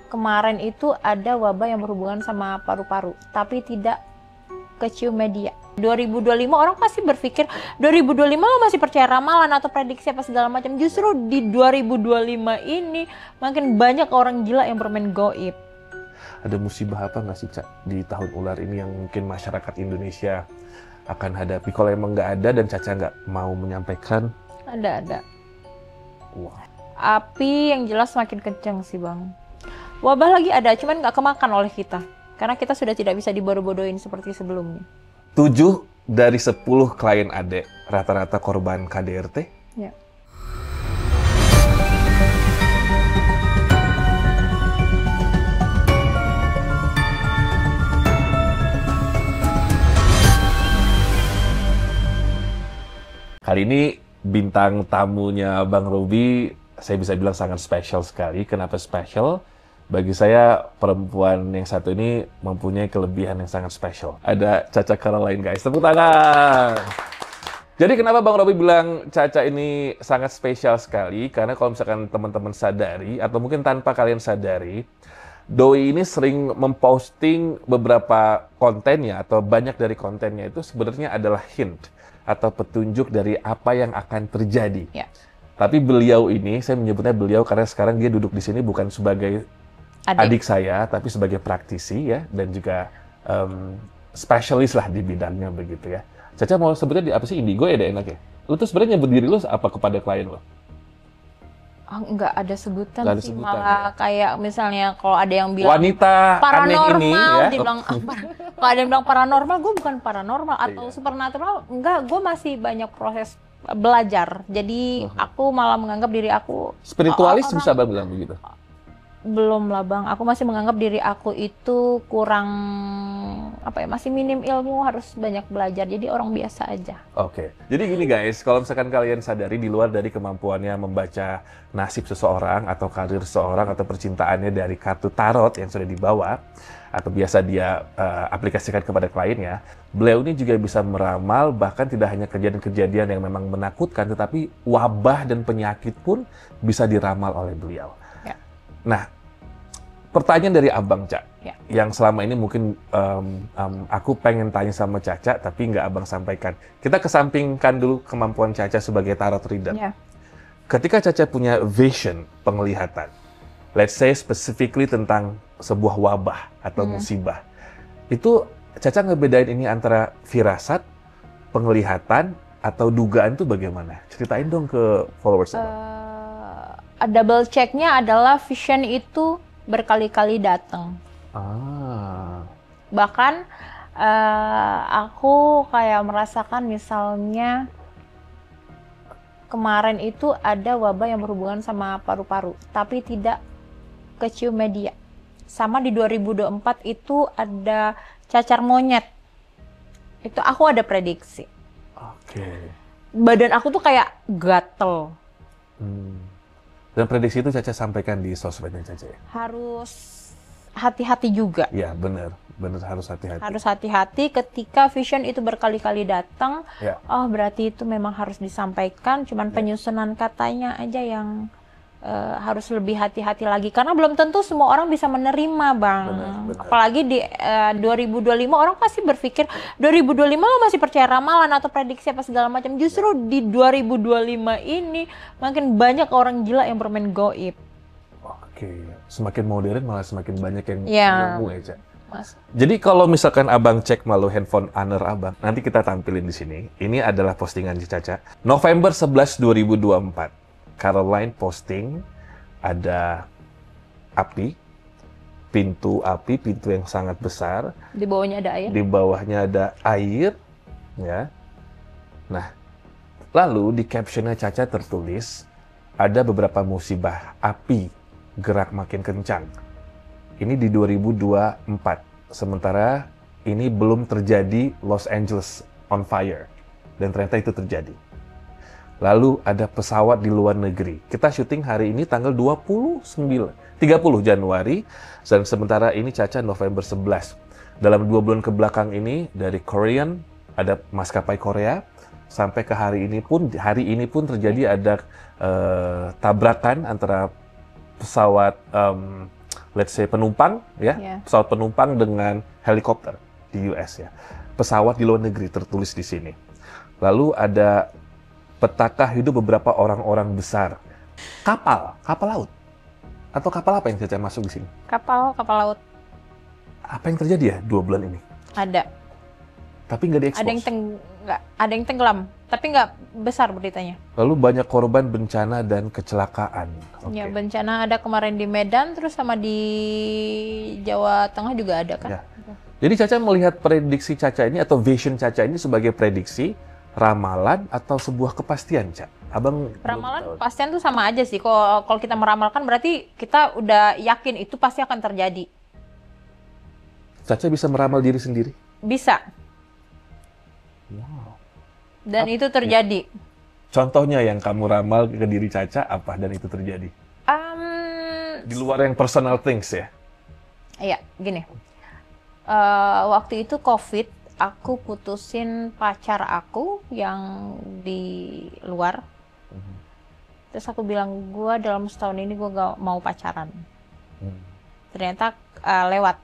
kemarin itu ada wabah yang berhubungan sama paru-paru, tapi tidak kecium media. 2025 orang pasti berpikir 2025 lo masih percaya ramalan atau prediksi apa segala macam. Justru di 2025 ini makin banyak orang gila yang bermain gaib. Ada musibah apa nggak sih, Cak, di tahun ular ini yang mungkin masyarakat Indonesia akan hadapi? Kalau emang nggak ada dan Caca nggak mau menyampaikan. Ada. Wah. Api yang jelas makin kencang sih Bang. Wabah lagi ada, cuman nggak kemakan oleh kita. Karena kita sudah tidak bisa dibodoh-bodohin seperti sebelumnya. 7 dari 10 klien Ade rata-rata korban KDRT. Ya. Kali ini bintang tamunya Bang Robi, saya bisa bilang sangat spesial sekali. Kenapa spesial? Bagi saya, perempuan yang satu ini mempunyai kelebihan yang sangat spesial. Ada Caca Caroline, guys. Tepuk tangan! Jadi kenapa Bang Robi bilang Caca ini sangat spesial sekali? Karena kalau misalkan teman-teman sadari, atau mungkin tanpa kalian sadari, Doi ini sering memposting beberapa kontennya, atau banyak dari kontennya itu sebenarnya adalah hint, atau petunjuk dari apa yang akan terjadi. Ya. Tapi beliau ini, saya menyebutnya beliau karena sekarang dia duduk di sini bukan sebagai adik saya, tapi sebagai praktisi ya, dan juga spesialis lah di bidangnya begitu ya. Caca mau sebutnya di apa sih? Indigo ya, deh enak ya? Lu tuh sebenarnya nyebut diri lu apa kepada klien lo? Nggak ada sebutan Nggak ada sih, sebutan, malah ya? kayak misalnya kalau ada yang bilang Wanita aneh paranormal, ini ya. dibilang kalau ada yang bilang paranormal, gue bukan paranormal atau supernatural, enggak, gue masih banyak proses belajar. Jadi aku malah menganggap diri aku Spiritualis bisa Bang bilang begitu? Belum lah Bang, aku masih menganggap diri aku itu kurang masih minim ilmu, harus banyak belajar, jadi orang biasa aja. Oke. Jadi gini guys, kalau misalkan kalian sadari di luar dari kemampuannya membaca nasib seseorang atau karir seseorang atau percintaannya dari kartu tarot yang sudah dibawa atau biasa dia aplikasikan kepada kliennya, beliau ini juga bisa meramal bahkan tidak hanya kejadian-kejadian yang memang menakutkan, tetapi wabah dan penyakit pun bisa diramal oleh beliau. Ya. Nah, pertanyaan dari Abang, Cak, yang selama ini mungkin aku pengen tanya sama Caca, tapi nggak Abang sampaikan. Kita kesampingkan dulu kemampuan Caca sebagai tarot reader. Ya. Ketika Caca punya vision, penglihatan, let's say specifically tentang sebuah wabah atau musibah, itu Caca ngebedain ini antara firasat, penglihatan, atau dugaan itu bagaimana? Ceritain dong ke followers Abang. Double checknya adalah vision itu berkali-kali datang. Bahkan aku kayak merasakan misalnya kemarin itu ada wabah yang berhubungan sama paru-paru, tapi tidak kecium media. Sama di 2024 itu ada cacar monyet. Itu aku ada prediksi. Oke. Badan aku tuh kayak gatel. Dan prediksi itu Caca sampaikan di sosmednya Caca ya? Harus hati-hati juga. Ya, benar harus hati-hati. Harus hati-hati ketika vision itu berkali-kali datang. Ya. Oh, berarti itu memang harus disampaikan. Cuman penyusunan katanya aja yang harus lebih hati-hati lagi. Karena belum tentu semua orang bisa menerima, Bang. Benar. Apalagi di 2025 orang pasti berpikir 2025 lo masih percaya ramalan atau prediksi apa segala macam. Justru di 2025 ini makin banyak orang gila yang bermain gaib. Oke, semakin modern malah semakin banyak yang ilmu ya, Cak. Mas. Jadi kalau misalkan Abang cek melalui handphone Honor Abang, nanti kita tampilin di sini. Ini adalah postingan Caca. November 11, 2024. Caroline posting ada api, pintu yang sangat besar. Di bawahnya ada air. Di bawahnya ada air, ya. Nah, lalu di captionnya Caca tertulis ada beberapa musibah api gerak makin kencang. Ini di 2024. Sementara ini belum terjadi Los Angeles on fire. Dan ternyata itu terjadi. Lalu ada pesawat di luar negeri. Kita syuting hari ini tanggal 30 Januari. Dan sementara ini Caca November 11. Dalam 2 bulan ke belakang ini dari Korean, ada maskapai Korea. Sampai ke hari ini pun terjadi ada tabrakan antara pesawat let's say penumpang ya, Yeah. pesawat penumpang dengan helikopter di US ya. Pesawat di luar negeri tertulis di sini. Lalu ada petaka hidup beberapa orang-orang besar. Kapal laut. Atau kapal apa yang Caca masuk di sini? Kapal laut Apa yang terjadi ya 2 bulan ini? ada. Tapi nggak diekspos. Ada yang tenggelam, tapi nggak besar beritanya. Lalu banyak korban bencana dan kecelakaan. Oke. Ya, bencana ada kemarin di Medan, terus sama di Jawa Tengah juga ada kan? Ya. Jadi Caca melihat prediksi Caca ini atau vision Caca ini sebagai prediksi, ramalan atau sebuah kepastian, Ca? Abang belum Ramalan tahu. kepastian tuh sama aja sih. Kalau kita meramalkan berarti kita udah yakin itu pasti akan terjadi. Caca bisa meramal diri sendiri? Bisa. Wow. Dan itu terjadi. Contohnya yang kamu ramal ke diri Caca apa dan itu terjadi? Di luar yang personal things ya? Iya, gini. Waktu itu COVID, aku putusin pacar aku yang di luar. Terus aku bilang, gue dalam setahun ini gue gak mau pacaran. Ternyata lewat.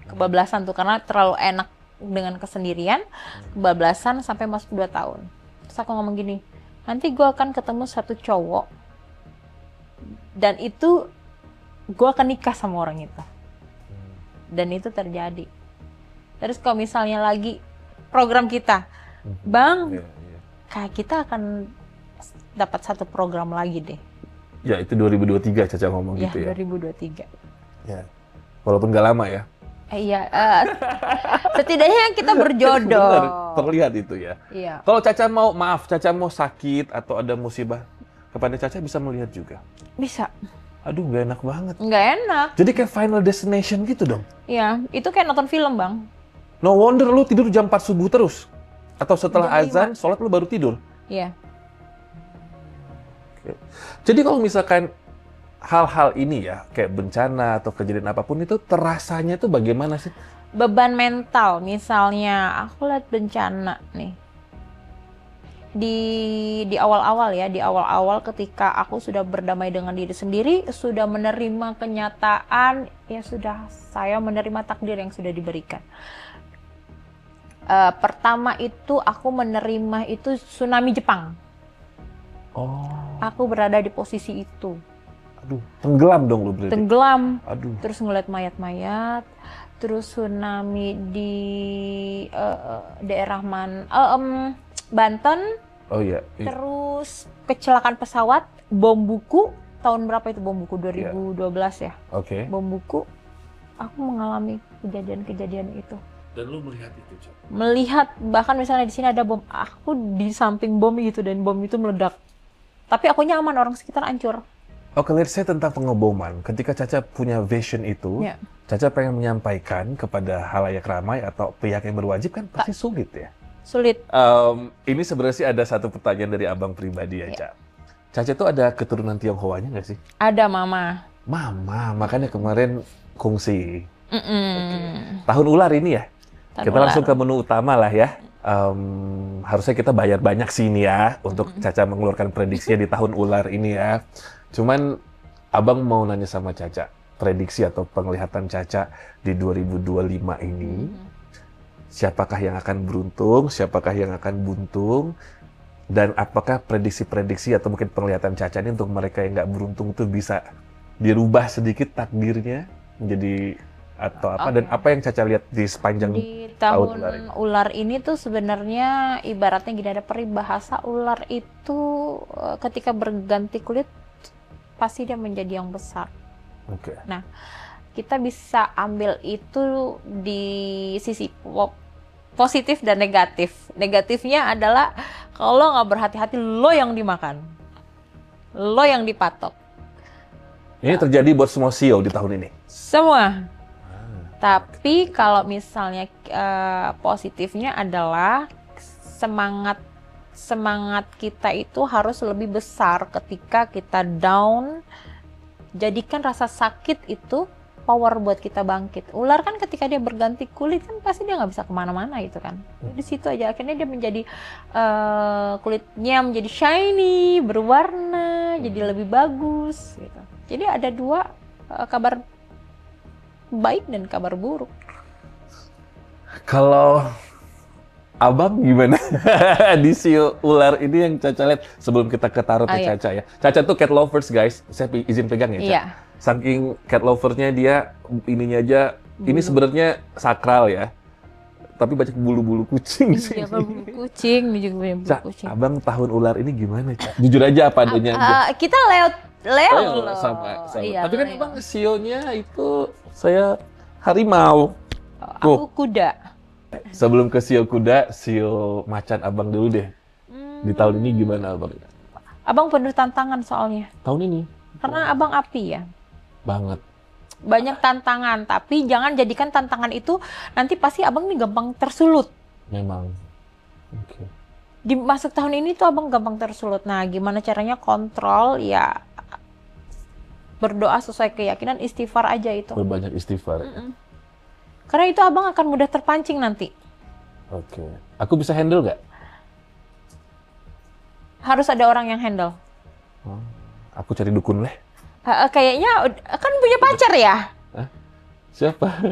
Kebablasan tuh, karena terlalu enak dengan kesendirian. Kebablasan sampai masuk 2 tahun. Terus aku ngomong gini, nanti gue akan ketemu satu cowok. Dan itu, gue akan nikah sama orang itu. Dan itu terjadi. Terus kalau misalnya lagi program kita, Bang, Iya, iya. kayak kita akan dapat satu program lagi deh. Ya, itu 2023 Caca ngomong Ya, gitu ya. 2023. Ya. Walaupun gak lama ya. Iya, setidaknya kita berjodoh. Benar, terlihat itu ya. Iya, Kalau Caca mau, maaf, Caca mau sakit atau ada musibah, kepada Caca bisa melihat juga. bisa. Aduh, gak enak banget. Nggak enak. Jadi kayak Final Destination gitu dong. Iya, itu kayak nonton film, Bang. No wonder lu tidur jam 4 subuh terus. Atau setelah Jam 5. azan, sholat lu baru tidur. Iya. Jadi kalau misalkan hal-hal ini ya, kayak bencana atau kejadian apapun itu terasanya tuh bagaimana sih? Beban mental, misalnya aku lihat bencana nih. Di awal-awal ya, di awal-awal ketika aku sudah berdamai dengan diri sendiri, sudah menerima kenyataan, ya sudah, saya menerima takdir yang sudah diberikan. Pertama itu aku menerima itu tsunami Jepang. Oh, Aku berada di posisi itu. aduh, tenggelam dong lu berarti. Tenggelam, Aduh, terus ngeliat mayat-mayat, terus tsunami di daerah Banten, oh iya. terus kecelakaan pesawat, bom buku, tahun berapa itu bom buku? Iya. 2012 ya, Oke. bom buku. Aku mengalami kejadian-kejadian itu. Dan lu melihat itu, Cok? Melihat, bahkan misalnya di sini ada bom, aku di samping bom gitu dan bom itu meledak. Tapi akunya aman, orang sekitar hancur. Oke, let's say tentang pengeboman. Ketika Caca punya vision itu, Ya. Caca pengen menyampaikan kepada halayak ramai atau pihak yang berwajib kan pasti sulit ya. Sulit. Ini sebenarnya sih ada satu pertanyaan dari abang pribadi ya, Ca. Caca tuh ada keturunan Tionghoanya nggak sih? Ada mama. Mama, makanya kemarin kongsi. Mm-mm. Tahun ular ini ya? Tahun Kita langsung ular. ke menu utama lah ya. Harusnya kita bayar banyak sih ini ya, untuk Caca mengeluarkan prediksinya di tahun ular ini ya. Cuman abang mau nanya sama Caca, prediksi atau penglihatan Caca di 2025 ini, siapakah yang akan beruntung, siapakah yang akan buntung, dan apakah prediksi-prediksi atau mungkin penglihatan Caca ini untuk mereka yang nggak beruntung itu bisa dirubah sedikit takdirnya menjadi atau apa, dan apa yang Caca lihat di sepanjang Di tahun tahun ular ini tuh sebenarnya ibaratnya gini, ada peribahasa ular itu ketika berganti kulit pasti dia menjadi yang besar. Oke. Kita bisa ambil itu di sisi positif dan negatif. Negatifnya adalah kalau nggak berhati-hati, lo yang dimakan, lo yang dipatok. Ini terjadi buat semua CEO di tahun ini. Semua. Tapi kalau misalnya positifnya adalah semangat kita itu harus lebih besar ketika kita down. Jadikan rasa sakit itu power buat kita bangkit. Ular kan ketika dia berganti kulit kan pasti dia nggak bisa kemana-mana gitu kan. Di situ aja akhirnya dia menjadi kulitnya menjadi shiny, berwarna, jadi lebih bagus gitu. Jadi ada dua kabar baik dan kabar buruk. Kalau Abang gimana? Di Sio Ular ini yang Caca lihat sebelum kita ke tarot ya, Iya. Caca ya. Caca tuh cat lovers guys. Saya izin pegang ya, Caca. Iya. Saking cat loversnya dia ininya aja ini sebenarnya sakral ya. Tapi banyak bulu-bulu kucing di sini. Iya, kalau bulu kucing, ini juga punya bulu Cak, kucing. Abang tahun ular ini gimana, Cak? Jujur aja apa adanya aja. Kita Leo Oh, loh. sama. Iya, Tapi kan Leo. Abang sionya itu saya harimau. Aku kuda. Sebelum ke sio kuda, sio macan Abang dulu deh. Di tahun ini gimana Abang? Abang penuh tantangan soalnya. Tahun ini? Karena abang api ya. Banget. Banyak tantangan, tapi jangan jadikan tantangan itu nanti pasti abang nih gampang tersulut. Memang. Oke. Di masuk tahun ini tuh abang gampang tersulut. Nah, gimana caranya kontrol ya, berdoa sesuai keyakinan, istighfar aja itu. Berbanyak istighfar. Karena itu abang akan mudah terpancing nanti. Oke. Aku bisa handle nggak? Harus ada orang yang handle. Aku cari dukun leh. Kayaknya kan punya pacar ya? Siapa?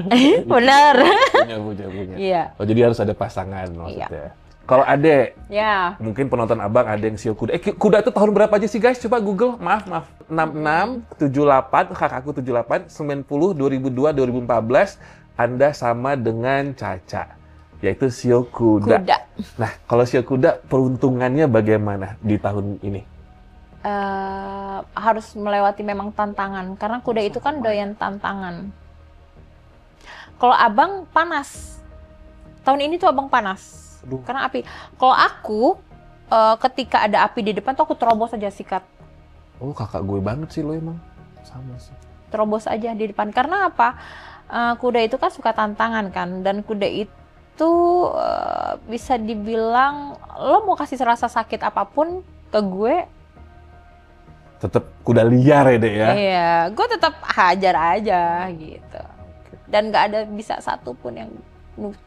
Bener. punya. Iya. Oh, jadi harus ada pasangan maksudnya. Kalau Ade, Ya. mungkin penonton Abang ada yang sio kuda. Kuda itu tahun berapa aja sih guys? Coba Google. Maaf. 66, 78, kakakku 78, 90, 2002, 2014. Anda sama dengan Caca, yaitu sio kuda. Nah, kalau sio kuda, peruntungannya bagaimana di tahun ini? Harus melewati memang tantangan. Karena kuda itu kan doyan tantangan. Kalau abang panas. Tahun ini tuh abang panas. Aduh. Karena api. Kalau aku, ketika ada api di depan tuh aku terobos aja sikat. Oh, kakak gue banget sih lo emang. Sama sih. Terobos aja di depan. Karena apa? Kuda itu kan suka tantangan kan. Dan kuda itu bisa dibilang, lo mau kasih rasa sakit apapun ke gue, Tetap kuda liar ya, Dek ya? iya, gue tetap hajar aja gitu. Dan gak ada bisa satupun yang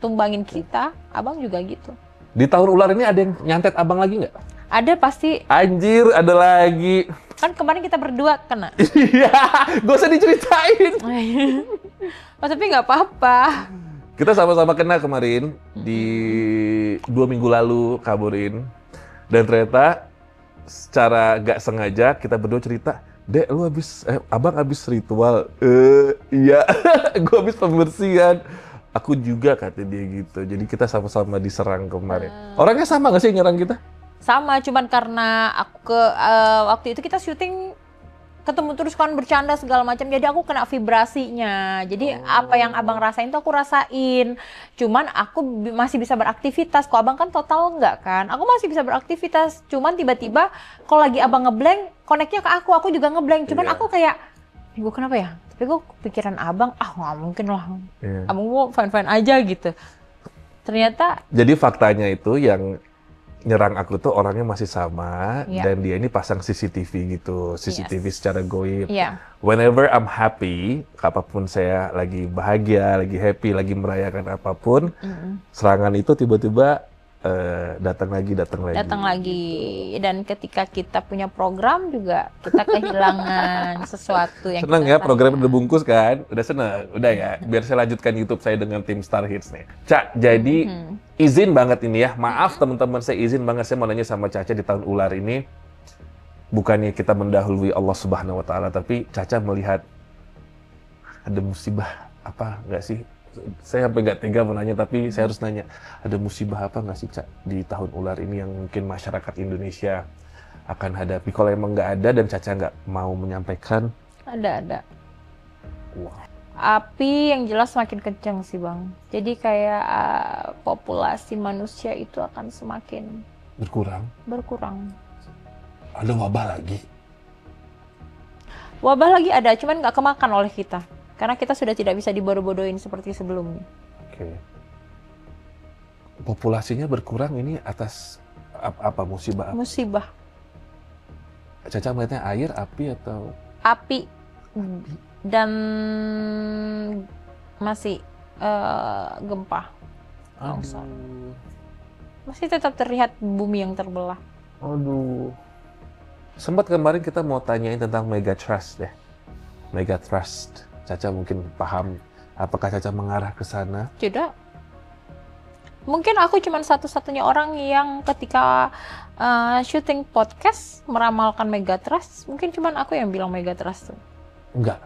tumbangin kita. Abang juga gitu. Di tahun ular ini ada yang nyantet Abang lagi nggak? Ada pasti. Anjir, ada lagi. Kan kemarin kita berdua kena. Iya, gak usah diceritain. Mas, tapi nggak apa-apa. Kita sama-sama kena kemarin di 2 minggu lalu kaburin. Dan ternyata secara gak sengaja kita berdua cerita, Dek, lu abang habis ritual. Iya, gue habis pembersihan. Aku juga kata dia gitu. Jadi kita sama-sama diserang kemarin. Orangnya sama gak sih yang nyerang kita? Sama, cuman karena aku waktu itu kita syuting ketemu terus kan bercanda segala macam, jadi aku kena vibrasinya. Jadi apa yang abang rasain tuh aku rasain. Cuman aku masih bisa beraktivitas. Kok abang kan total enggak kan? Aku masih bisa beraktivitas. Cuman tiba-tiba kalau lagi abang ngeblank, connect-nya ke aku juga ngeblank. Cuman aku kayak, gue kenapa ya? Tapi gue kepikiran abang, nggak mungkin lah. Abang gue fine-fine aja gitu. Ternyata. Jadi faktanya itu yang nyerang aku tuh orangnya masih sama, dan dia ini pasang CCTV gitu, CCTV secara goib. Whenever I'm happy, apapun saya lagi bahagia, lagi happy, lagi merayakan apapun, serangan itu tiba-tiba datang lagi. Dan ketika kita punya program juga kita kehilangan sesuatu yang seneng kita ya, program udah bungkus kan, udah seneng, udah ya, biar saya lanjutkan YouTube saya dengan tim Star Hits nih. Cak, jadi izin banget ini ya, maaf teman-teman, saya izin banget, saya mau nanya sama Caca di tahun ular ini, bukannya kita mendahului Allah Subhanahu Wa Taala, tapi Caca melihat ada musibah apa nggak sih? Saya sampai nggak tega mau nanya, tapi saya harus nanya, ada musibah apa nggak sih, Cak, di tahun ular ini yang mungkin masyarakat Indonesia akan hadapi? Kalau emang nggak ada dan Caca nggak mau menyampaikan. Ada. Wow. Api yang jelas semakin kencang sih Bang. Jadi kayak populasi manusia itu akan semakin berkurang. Ada wabah lagi? Wabah lagi ada, cuman nggak kemakan oleh kita. Karena kita sudah tidak bisa dibodoh-bodohin seperti sebelumnya. Oke. Populasinya berkurang ini atas apa musibah? Musibah. Caca melihatnya air, api atau? Api. Dan masih gempa. Longsor. Masih tetap terlihat bumi yang terbelah. Aduh. Sempat kemarin kita mau tanyain tentang Megatrust deh. Mega Trust. Caca mungkin paham apakah Caca mengarah ke sana? Tidak. Mungkin aku cuma satu-satunya orang yang ketika syuting podcast meramalkan Megatrust. Mungkin cuma aku yang bilang Megatrust tuh. Enggak,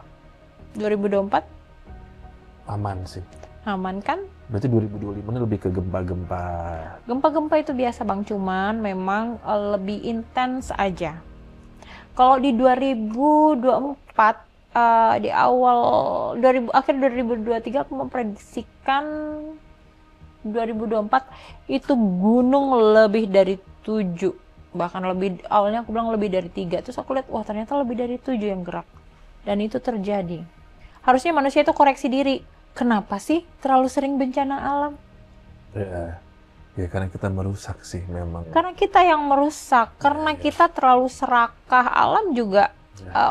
2024 aman sih. aman kan? Berarti 2025 ini lebih ke gempa-gempa. Gempa-gempa itu biasa Bang, cuman memang lebih intens aja. Kalau di 2024 di awal akhir 2023 aku memprediksikan 2024 itu gunung lebih dari 7, bahkan lebih, awalnya aku bilang lebih dari 3, terus aku lihat wah ternyata lebih dari 7 yang gerak, dan itu terjadi. Harusnya manusia itu koreksi diri, kenapa sih terlalu sering bencana alam? Ya karena kita merusak sih memang. Karena kita yang merusak, karena kita terlalu serakah. Alam juga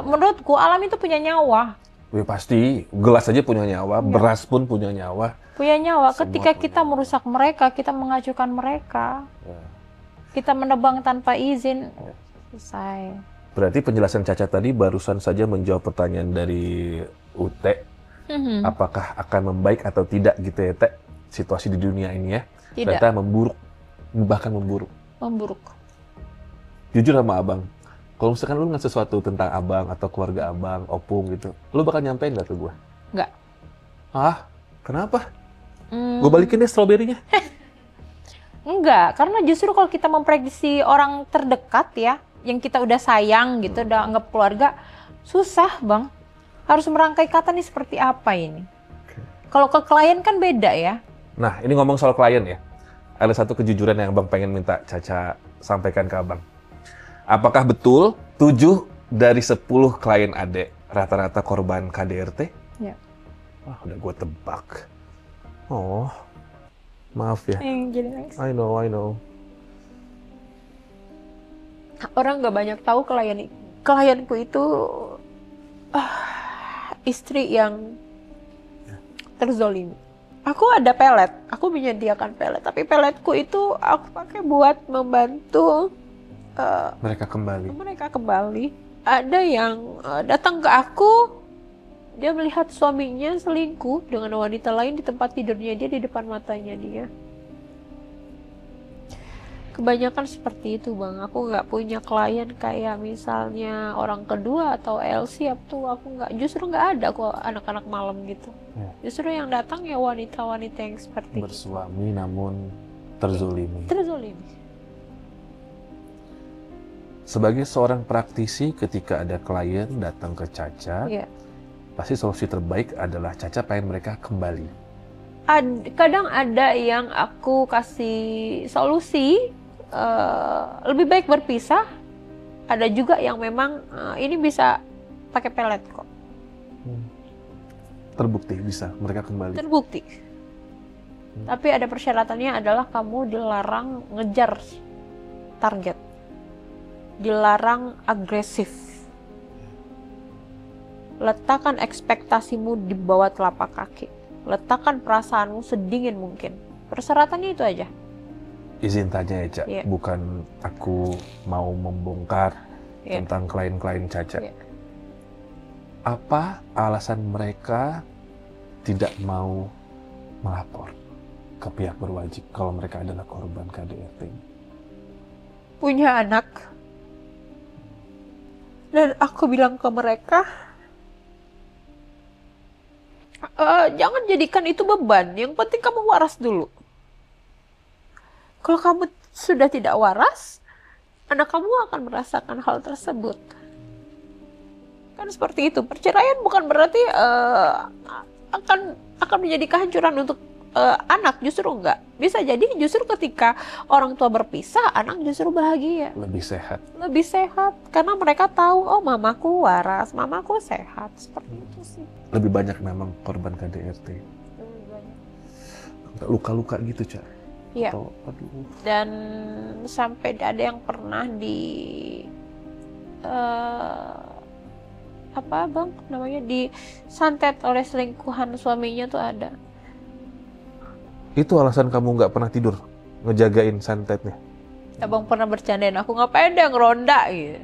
menurutku alam itu punya nyawa. Ya pasti, gelas aja punya nyawa, beras pun punya nyawa. Punya nyawa. Semua Ketika punya kita nyawa. merusak mereka, kita mengacaukan mereka, kita menebang tanpa izin, selesai. Berarti penjelasan Caca tadi barusan saja menjawab pertanyaan dari Ute. Apakah akan membaik atau tidak gitu ya, Teh, situasi di dunia ini ya? Tidak. Ternyata memburuk, bahkan memburuk. Memburuk. Jujur sama abang, kalau misalkan lu nggak sesuatu tentang abang atau keluarga abang, opung gitu, lu bakal nyampein nggak ke gue? Nggak. Ah, kenapa? Gue balikin deh stroberinya. Enggak, karena justru kalau kita memprediksi orang terdekat ya, yang kita udah sayang gitu, udah anggap keluarga, susah Bang. Harus merangkai kata nih seperti apa ini. Kalau ke klien kan beda ya. Nah, ini ngomong soal klien ya. Ada satu kejujuran yang abang pengen minta Caca sampaikan ke abang. Apakah betul 7 dari 10 klien Ade rata-rata korban KDRT? Ya. Wah, udah gue tebak. Oh, maaf ya. Jadi nangis. I know. Orang nggak banyak tahu klienku itu istri yang terzolimi. Aku ada pelet, aku menyediakan pelet, tapi peletku itu aku pakai buat membantu Mereka kembali. mereka kembali. Ada yang datang ke aku, dia melihat suaminya selingkuh dengan wanita lain di tempat tidurnya dia, di depan matanya dia. Kebanyakan seperti itu Bang. Aku nggak punya klien kayak misalnya orang kedua atau LC tuh, aku nggak, justru nggak ada kok anak-anak malam gitu. Justru yang datang ya wanita-wanita yang seperti itu. Bersuami namun terzolimi. Terzolimi. Sebagai seorang praktisi, ketika ada klien datang ke Caca, Iya. pasti solusi terbaik adalah Caca pengen mereka kembali. Kadang ada yang aku kasih solusi lebih baik berpisah. Ada juga yang memang ini bisa pakai pelet kok. Terbukti bisa mereka kembali. Terbukti. Tapi ada persyaratannya adalah kamu dilarang ngejar target. Dilarang agresif. Letakkan ekspektasimu di bawah telapak kaki. Letakkan perasaanmu sedingin mungkin. Persyaratannya itu aja. Izin tanya ya, Cak. Iya. Bukan aku mau membongkar Iya. tentang klien-klien Caca. Iya. Apa alasan mereka tidak mau melapor ke pihak berwajib kalau mereka adalah korban KDRT? Punya anak. Dan aku bilang ke mereka, jangan jadikan itu beban. Yang penting kamu waras dulu. Kalau kamu sudah tidak waras, anak kamu akan merasakan hal tersebut. Kan seperti itu. Perceraian bukan berarti akan menjadi kehancuran untuk anak, justru enggak. Bisa jadi justru ketika orang tua berpisah, anak justru bahagia. Lebih sehat. Lebih sehat. Karena mereka tahu, oh mamaku waras, mamaku sehat. Seperti itu sih. Lebih banyak memang korban KDRT. Lebih banyak. Luka-luka gitu, Cak. Iya. Atau, aduh. Dan sampai ada yang pernah apa bang namanya, disantet oleh selingkuhan suaminya tuh ada. Itu alasan kamu nggak pernah tidur ngejagain santetnya. Abang pernah bercandain aku, ngapain dia ngeronda gitu.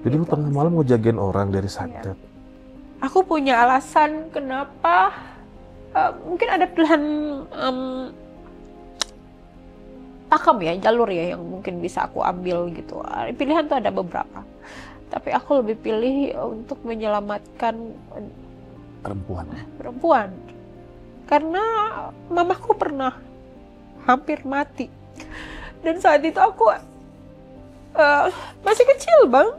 Jadi lu tengah malam ngejagain orang dari santet. Aku punya alasan kenapa, mungkin ada pilihan pakem ya, jalur ya yang mungkin bisa aku ambil gitu. Pilihan tuh ada beberapa. Tapi aku lebih pilih untuk menyelamatkan perempuan. Karena mamaku pernah hampir mati. Dan saat itu aku masih kecil, Bang.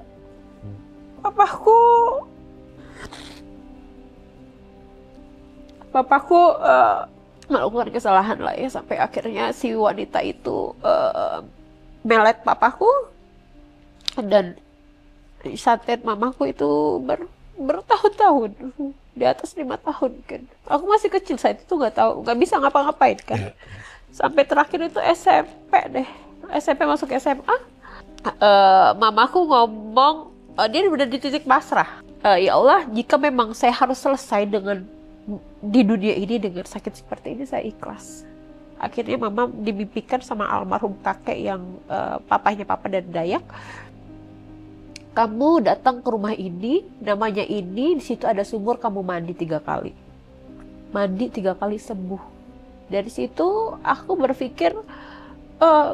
Papaku melakukan kesalahan lah ya, sampai akhirnya si wanita itu melet papaku dan santet mamaku itu bertahun-tahun, di atas 5 tahun kan. Aku masih kecil saat itu, nggak tahu, nggak bisa ngapa-ngapain kan. Sampai terakhir itu SMP deh, SMP masuk SMA, mamaku ngomong, dia udah di titik pasrah. Ya Allah, jika memang saya harus selesai dengan di dunia ini dengan sakit seperti ini, saya ikhlas. Akhirnya mama dimimpikan sama almarhum kakek yang papahnya papa dari Dayak. Kamu datang ke rumah ini, namanya ini, di situ ada sumur, kamu mandi 3 kali. Mandi 3 kali sembuh. Dari situ aku berpikir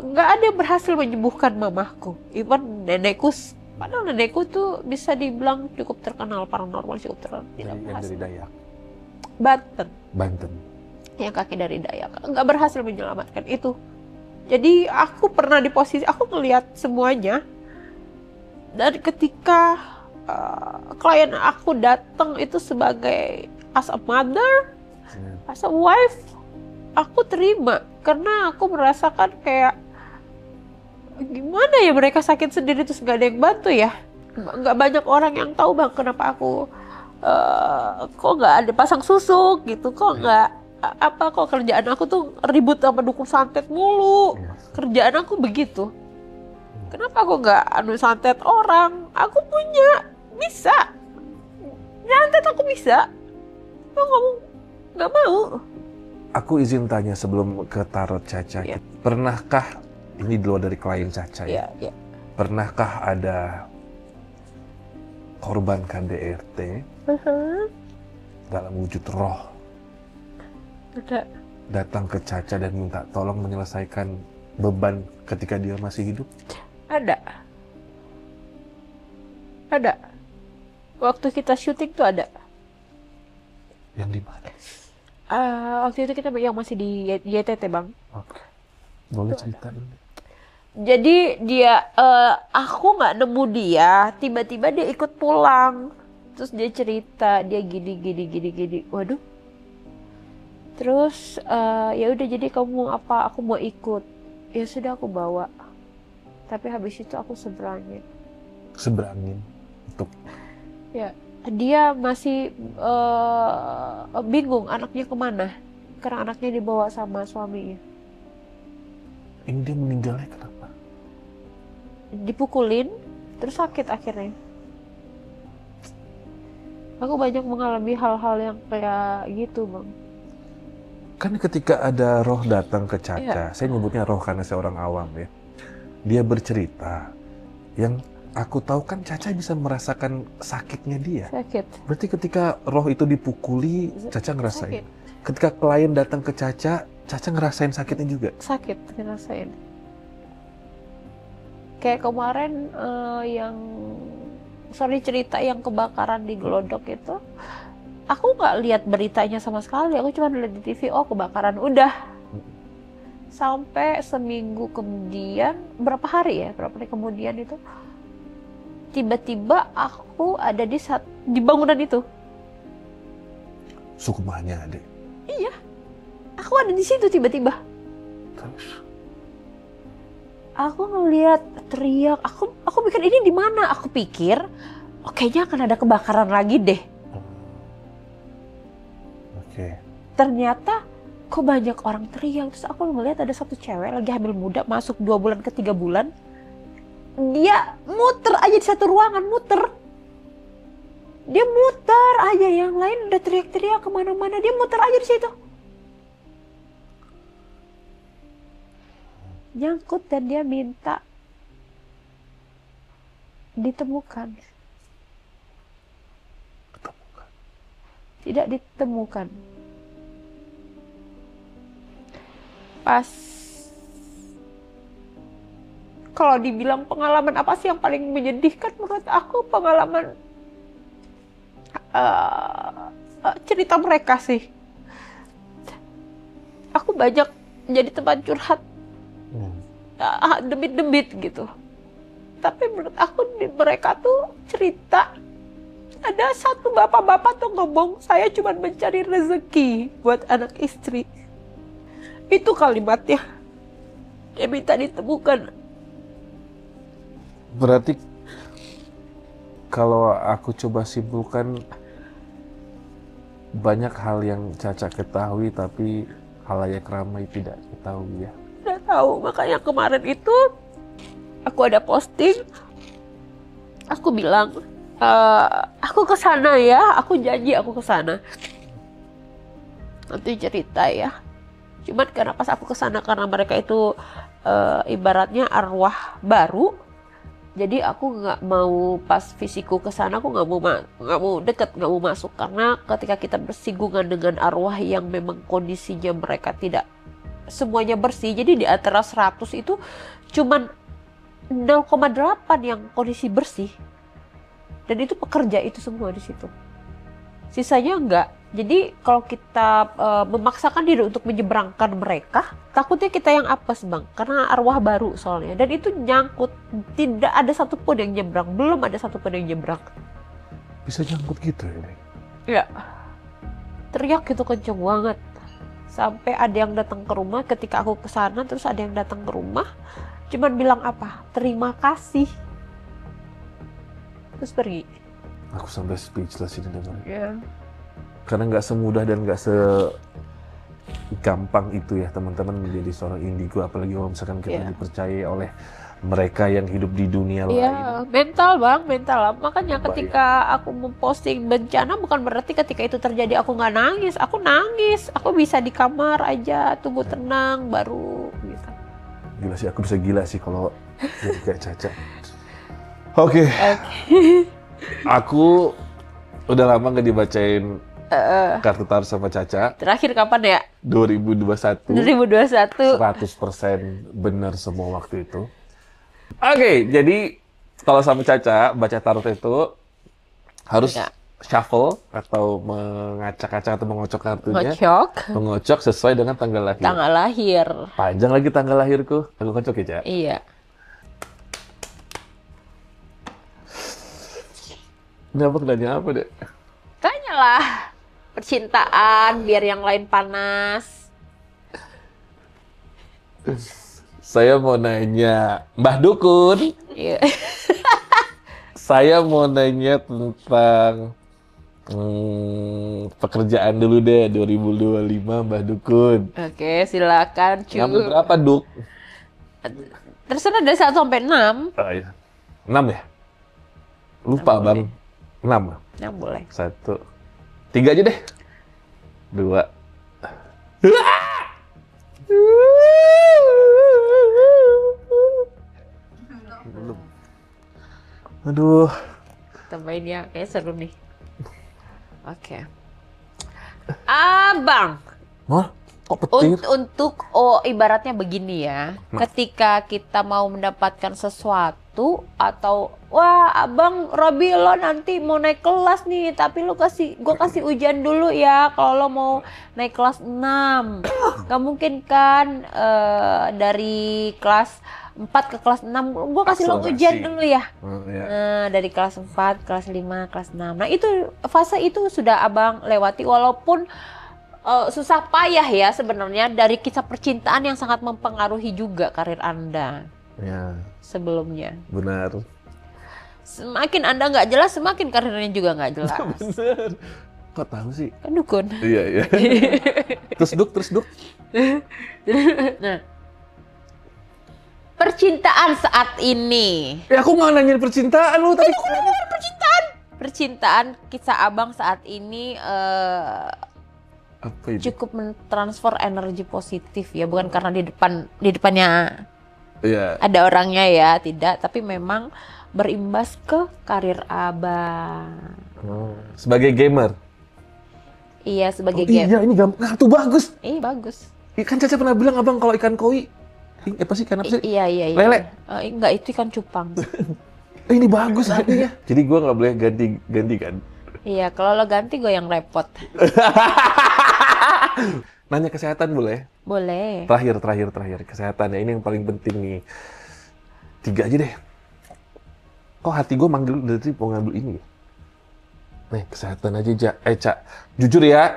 nggak ada yang berhasil menyembuhkan mamaku. Even nenekku, padahal nenekku tuh bisa dibilang cukup terkenal paranormal, cukup terkenal. Tidak berhasil. Dari Dayak. Banten. Yang kaki dari Dayak, nggak berhasil menyelamatkan itu. Jadi aku pernah di posisi, aku ngelihat semuanya. Dan ketika klien aku datang itu sebagai as a mother, as a wife, aku terima. Karena aku merasakan kayak, gimana ya mereka sakit sendiri terus nggak ada yang bantu ya. Nggak banyak orang yang tahu, Bang, kenapa aku kok nggak ada pasang susuk gitu, kok nggak kok kerjaan aku tuh ribut sama dukun santet mulu. Kerjaan aku begitu. Kenapa aku nggak santet orang? Aku punya, bisa santet, aku bisa. Kok kamu nggak mau? Aku izin tanya sebelum ke tarot Caca. Yeah. Pernahkah, ini di luar dari klien Caca ya? Yeah. Pernahkah ada korban KDRT dalam wujud roh datang ke Caca dan minta tolong menyelesaikan beban ketika dia masih hidup? Ada. Waktu kita syuting tuh ada. Yang di mana? Waktu itu kita yang masih di YTT, Bang. Oke. Boleh cerita dulu. Jadi dia, aku nggak nemu dia, tiba-tiba dia ikut pulang. Terus dia cerita, dia gini. Waduh. Terus ya udah, jadi kamu mau apa? Aku mau ikut. Ya sudah, aku bawa. Tapi habis itu aku seberangin. Untuk? Ya, dia masih bingung anaknya kemana. Karena anaknya dibawa sama suaminya. Ini dia meninggalnya kenapa? Dipukulin, terus sakit akhirnya. Aku banyak mengalami hal-hal yang kayak gitu, Bang. Kan ketika ada roh datang ke Caca, saya nyebutnya roh karena saya orang awam ya. Dia bercerita, yang aku tahu kan Caca bisa merasakan sakitnya dia. Sakit. Berarti ketika roh itu dipukuli, Caca ngerasain. Sakit. Ketika klien datang ke Caca, Caca ngerasain sakitnya juga? Sakit, ngerasain. Kayak kemarin cerita yang kebakaran di Glodok itu, aku nggak lihat beritanya sama sekali, aku cuma lihat di TV, oh kebakaran, udah. Sampai seminggu kemudian, berapa hari kemudian itu, tiba-tiba aku ada di bangunan itu. Sukmanya, Adek? Iya, aku ada di situ tiba-tiba. Terus? Aku ngeliat teriak, aku pikir ini di mana? Aku pikir, kayaknya akan ada kebakaran lagi deh. Oke. Ternyata kok banyak orang teriak. Terus aku ngeliat ada satu cewek lagi hamil muda, masuk 2 bulan ke 3 bulan. Dia muter aja di satu ruangan, muter. Dia muter aja, yang lain udah teriak-teriak kemana-mana, dia muter aja di situ. Nyangkut dan dia minta ditemukan. tidak ditemukan. Pas kalau dibilang pengalaman apa sih yang paling menyedihkan, menurut aku pengalaman cerita mereka sih. Aku banyak jadi tempat curhat, debit-debit gitu. Tapi menurut aku mereka tuh cerita, ada satu bapak-bapak tuh ngomong, saya cuma mencari rezeki buat anak istri. Itu kalimatnya. Dia minta ditemukan. Berarti kalau aku coba simpulkan, banyak hal yang Caca ketahui tapi halayak ramai tidak ketahui ya. Udah tahu, makanya kemarin itu aku ada posting, aku bilang aku kesana ya, aku janji aku kesana. Nanti cerita ya. Cuman karena pas aku kesana, karena mereka itu ibaratnya arwah baru, jadi aku nggak mau pas fisikku kesana, aku nggak mau deket, nggak mau masuk, karena ketika kita bersinggungan dengan arwah yang memang kondisinya mereka tidak semuanya bersih, jadi di antara 100 itu cuman 0,8 yang kondisi bersih, dan itu pekerja itu semua di situ, sisanya enggak. Jadi kalau kita memaksakan diri untuk menyeberangkan mereka, takutnya kita yang apes bang, karena arwah baru soalnya, dan itu nyangkut, tidak ada satupun yang nyebrang, belum ada satupun yang nyebrang. Bisa nyangkut gitu ya, Dek? Ya, teriak gitu kenceng banget, sampai ada yang datang ke rumah ketika aku kesana, terus ada yang datang ke rumah, cuman bilang apa, terima kasih, terus pergi. Aku sampai speechless ini dengar. Ya. Karena nggak semudah dan nggak segampang itu ya teman-teman menjadi seorang indigo, apalagi kalau misalkan kita dipercaya oleh mereka yang hidup di dunia lain. Iya, mental bang, mental. Makanya ketika aku memposting bencana, bukan berarti ketika itu terjadi aku nggak nangis. Aku nangis, aku bisa di kamar aja, tunggu tenang, baru gitu. Gila sih, aku bisa gila sih kalau jadi kayak Caca. Oke. Aku udah lama nggak dibacain kartu tarot sama Caca. Terakhir kapan ya? 2021. 2021. 100% benar semua waktu itu. Oke, jadi kalau sama Caca baca tarot itu harus shuffle atau mengacak-acak atau mengocok kartunya. Mengocok sesuai dengan tanggal lahir. Tanggal lahir. Panjang lagi tanggal lahirku. Aku kocok ya, Caca? Iya. Ini apa nanya apa, Dek? Tanyalah. Percintaan, biar yang lain panas. Saya mau nanya, Mbah Dukun. Iya. Saya mau nanya tentang pekerjaan dulu deh, 2025 Mbah Dukun. Oke, silakan. Ngambil berapa, Duk? Terserah dari 1 sampai 6. Oh, iya. 6 ya? Lupa, 6 Bang. 6. 6 boleh. 1. 3 aja deh. 2. Belum. Aduh. Tambahin ya, kayak seru nih. Oke. Abang. Hah? Kok petir? Untuk ibaratnya begini ya. Ketika kita mau mendapatkan sesuatu atau wah abang Robi lo nanti mau naik kelas nih, tapi gue kasih ujian dulu ya kalau lo mau naik kelas 6. Gak mungkin kan dari kelas 4 ke kelas 6 gue kasih lo ujian dulu ya. Nah, dari kelas 4, kelas 5, kelas 6. Nah, itu fase itu sudah abang lewati, walaupun susah payah ya sebenarnya, dari kisah percintaan yang sangat mempengaruhi juga karir Anda. Ya. Sebelumnya. Benar. Semakin Anda nggak jelas, semakin karirnya juga nggak jelas. Bener. Kok tahu sih? Kan dukun. Iya, iya. Terus Duk. Nah, percintaan saat ini. Ya aku nggak nanyain percintaan lu tadi. Itu kan percintaan. Percintaan kisah abang saat ini apa itu? cukup mentransfer energi positif ya, bukan karena di depannya ada orangnya ya, tidak, tapi memang berimbas ke karir abang. Sebagai gamer. Iya, sebagai Oh iya, ini gampang. Nah, tuh bagus. Bagus. Kan Caca pernah bilang abang kalau ikan koi, apa sih, ikan apa sih? Iya. Lele. Enggak, itu ikan cupang. Ini bagus artinya. Jadi gue nggak boleh ganti kan? Iya, kalau lo ganti gue yang repot. Nanya kesehatan boleh? Boleh. Terakhir kesehatan ya, ini yang paling penting nih. 3 aja deh. Kok hati gue manggil dari mau ngambil ini ya? Nih, kesehatan aja, Cak. Jujur ya,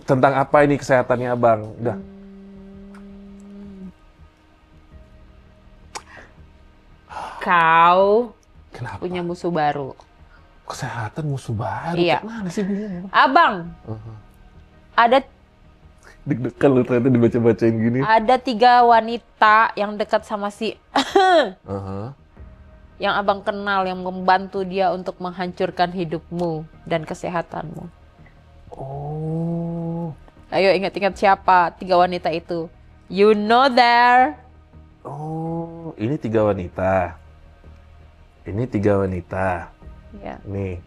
tentang apa ini kesehatannya abang? Udah. Kau Kenapa? punya musuh baru. Kesehatan musuh baru? Iya. Mana sih bingung? Abang, ada Deg-degan lu ternyata dibaca-bacain gini. ada 3 wanita yang dekat sama si yang abang kenal, yang membantu dia untuk menghancurkan hidupmu dan kesehatanmu. Oh. Ayo ingat-ingat siapa 3 wanita itu. You know there. Oh, ini 3 wanita. Ini 3 wanita. Ya. Nih,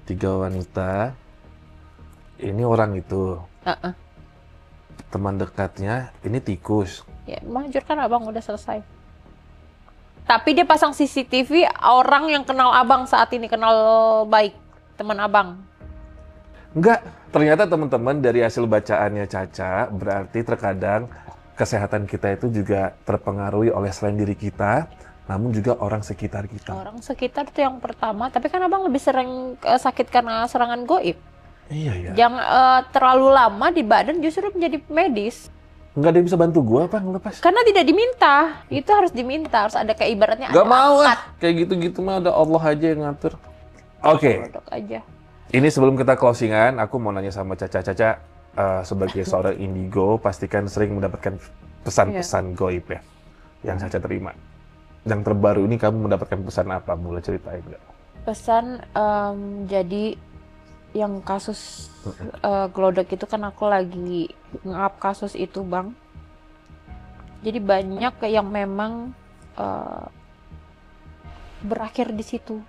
3 wanita. Ini orang itu. Teman dekatnya, ini tikus. Ya, menghancurkan abang udah selesai. Tapi dia pasang CCTV orang yang kenal abang saat ini, kenal baik, teman abang. Enggak, ternyata teman-teman dari hasil bacaannya Caca, berarti terkadang kesehatan kita itu juga terpengaruhi oleh selain diri kita, namun juga orang sekitar kita. Orang sekitar itu yang pertama, tapi kan abang lebih sering sakit karena serangan goib. Iya ya. Yang terlalu lama di badan justru menjadi medis. Enggak ada yang bisa bantu gua apa ngelepas? Karena tidak diminta, itu harus diminta, harus ada kayak ibaratnya Gak ada mau akad. kayak gitu-gitu mah ada Allah aja yang ngatur. Oke. Produk aja. Ini sebelum kita closingan, aku mau nanya sama Caca. Caca, sebagai seorang indigo, pastikan sering mendapatkan pesan-pesan goib ya, yang Caca terima. Yang terbaru ini kamu mendapatkan pesan apa? Boleh ceritain nggak? Pesan, jadi yang kasus Glodok itu kan aku lagi nge-up kasus itu bang. Jadi banyak yang memang berakhir di situ.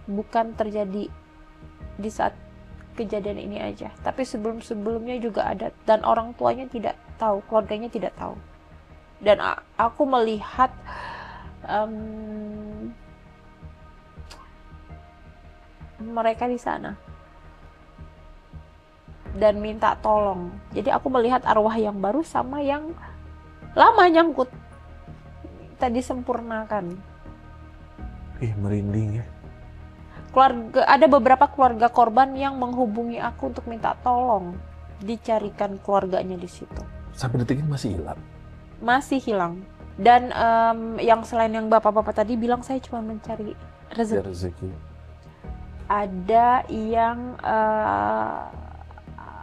Bukan terjadi di saat kejadian ini aja, tapi sebelum-sebelumnya juga ada, dan orang tuanya tidak tahu, keluarganya tidak tahu. Dan aku melihat mereka di sana dan minta tolong. Jadi aku melihat arwah yang baru sama yang lama nyangkut, tadi sempurnakan. Merinding ya. Keluarga, ada beberapa keluarga korban yang menghubungi aku untuk minta tolong dicarikan keluarganya di situ. Sampai detik ini masih hilang. Masih hilang. Dan yang selain yang bapak-bapak tadi bilang saya cuma mencari rezeki. Rezeki. Ada yang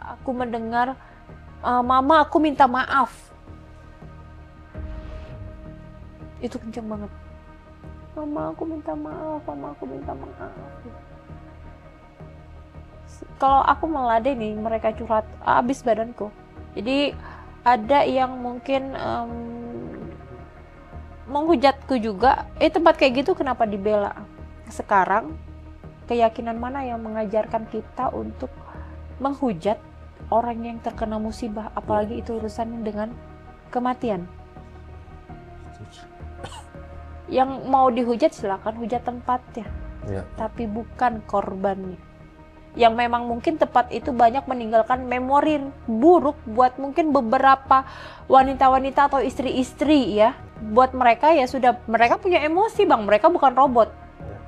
aku mendengar, mama aku minta maaf. Itu kenceng banget. Mama aku minta maaf, mama aku minta maaf. Kalau aku meladeni mereka curhat, habis badanku. Jadi ada yang mungkin menghujatku juga, tempat kayak gitu kenapa dibela? Sekarang keyakinan mana yang mengajarkan kita untuk menghujat orang yang terkena musibah, apalagi itu urusannya dengan kematian? Yang mau dihujat silakan hujat tempatnya, tapi bukan korbannya. Yang memang mungkin tempat itu banyak meninggalkan memori buruk buat mungkin beberapa wanita-wanita atau istri-istri ya. Buat mereka ya sudah, mereka punya emosi bang, mereka bukan robot.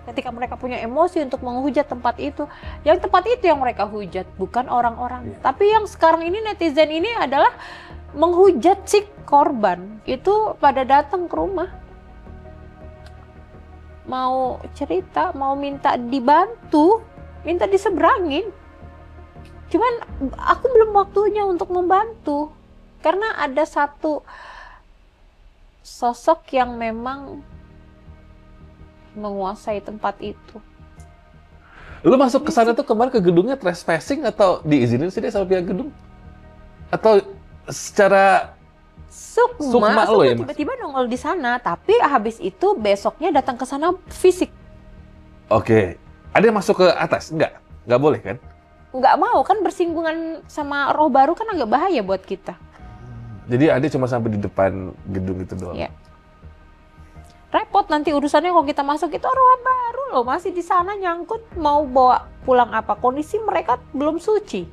Ketika mereka punya emosi untuk menghujat tempat itu, yang tempat itu yang mereka hujat, bukan orang-orang. Tapi yang sekarang ini netizen ini adalah menghujat si korban. Itu pada datang ke rumah, mau cerita, mau minta dibantu, minta diseberangin. Cuman aku belum waktunya untuk membantu. Karena ada satu sosok yang memang menguasai tempat itu. Lu masuk ke sana tuh kemarin ke gedungnya trespassing atau diizinin sih dia sama pihak gedung? Atau secara sukma lo ya, Mas? Tiba-tiba nongol di sana, tapi habis itu besoknya datang ke sana fisik. Oke. Ada yang masuk ke atas? Enggak boleh kan? nggak mau kan bersinggungan sama roh baru kan agak bahaya buat kita. Jadi Ade cuma sampai di depan gedung itu doang. Ya. Repot nanti urusannya kalau kita masuk itu roh baru loh, masih di sana nyangkut, mau bawa pulang apa, kondisi mereka belum suci.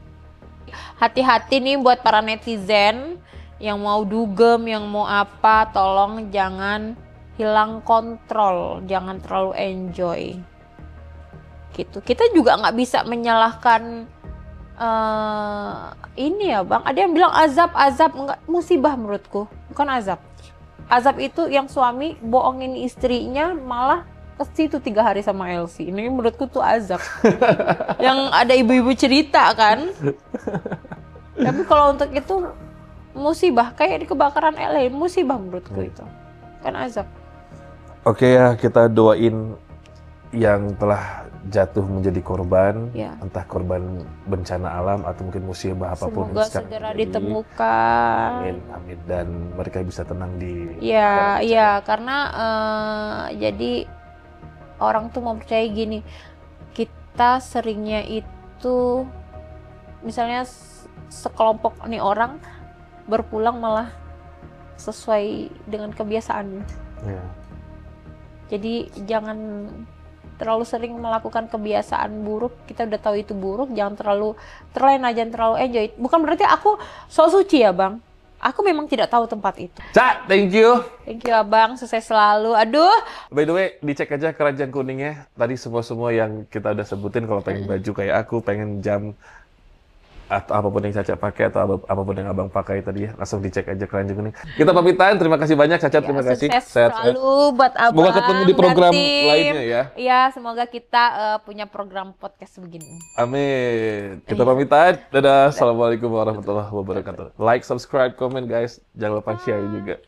Hati-hati nih buat para netizen yang mau dugem, yang mau apa, tolong jangan hilang kontrol, jangan terlalu enjoy gitu. Kita juga nggak bisa menyalahkan ini ya Bang, ada yang bilang azab, enggak, musibah menurutku, bukan azab. Azab itu yang suami bohongin istrinya malah ke situ 3 hari sama Elsie. Ini menurutku tuh azab. Yang ada ibu-ibu cerita kan. Tapi kalau untuk itu musibah, kayak di kebakaran LA, musibah menurutku itu. Kan azab. Oke ya, kita doain yang telah jatuh menjadi korban, Ya. entah korban bencana alam atau mungkin musibah apapun. Semoga yang sekarang segera terjadi. ditemukan. Amin, amin. Dan mereka bisa tenang di... Ya, iya, karena jadi orang tuh mau percaya gini, kita seringnya itu misalnya sekelompok nih orang berpulang malah sesuai dengan kebiasaannya. Ya. Jadi jangan terlalu sering melakukan kebiasaan buruk. Kita udah tahu itu buruk, jangan terlalu terlena, jangan terlalu enjoy. Bukan berarti aku sok suci ya Bang. Aku memang tidak tahu tempat itu. Cak, thank you. Thank you Abang, sukses selalu. Aduh. By the way, dicek aja keranjang kuningnya. Tadi semua yang kita udah sebutin, kalau pengen baju kayak aku, pengen jam, atau apapun yang Caca pakai, atau apapun yang Abang pakai tadi ya, langsung dicek aja keranjang kuning. Kita pamitan, terima kasih banyak Caca, terima kasih. Sukses Sehat-sehat. selalu buat Abang. Semoga ketemu di program dan tim. lainnya ya. Iya, semoga kita punya program podcast begini. Amin. Kita pamitan. Dadah. Assalamualaikum warahmatullahi wabarakatuh. Like, subscribe, comment guys. Jangan lupa share juga.